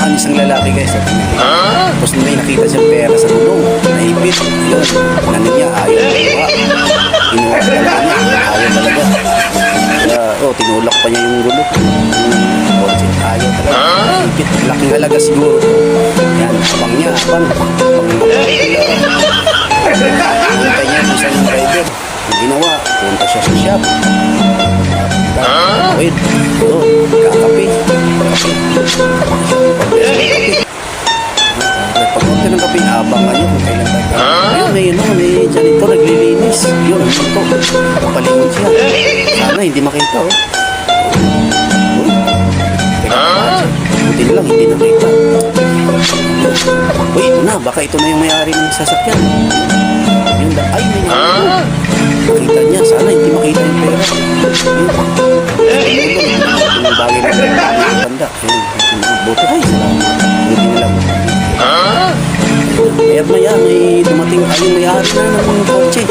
dumaan isang lalaki guys. Tapos may nakita siyang pera sa gulong. Naipit. Yun. Ano niya, ayaw kinuha. Kinuha sa talaga niya. Ayaw talaga. Kaya, tinulak pa niya yung gulong. Kotse, ayaw talaga. Naipit. Laking halaga siguro. Yan, abang niya, abang. Punta niya isang driver. Ang ginawa, punta siya sa shop. Wait, kakape. Pagpunta ng kape, abangan niyo kung kailan tayo. Ayun, may janitor naglilinis. Yun, ang ito. Papalingon siya. Sana hindi makita, Buti na lang, hindi nakita. Uy, ito na. Baka ito na yung may-ari ng sasakyan. Yun, ay, may nakita. Nakita niya. Sana hindi makita yung pera. Yung bagay na tanda. Buti, ay, salamat. Buti na lang. Kaya maya, may dumating, ay, may-ari na ng kotse.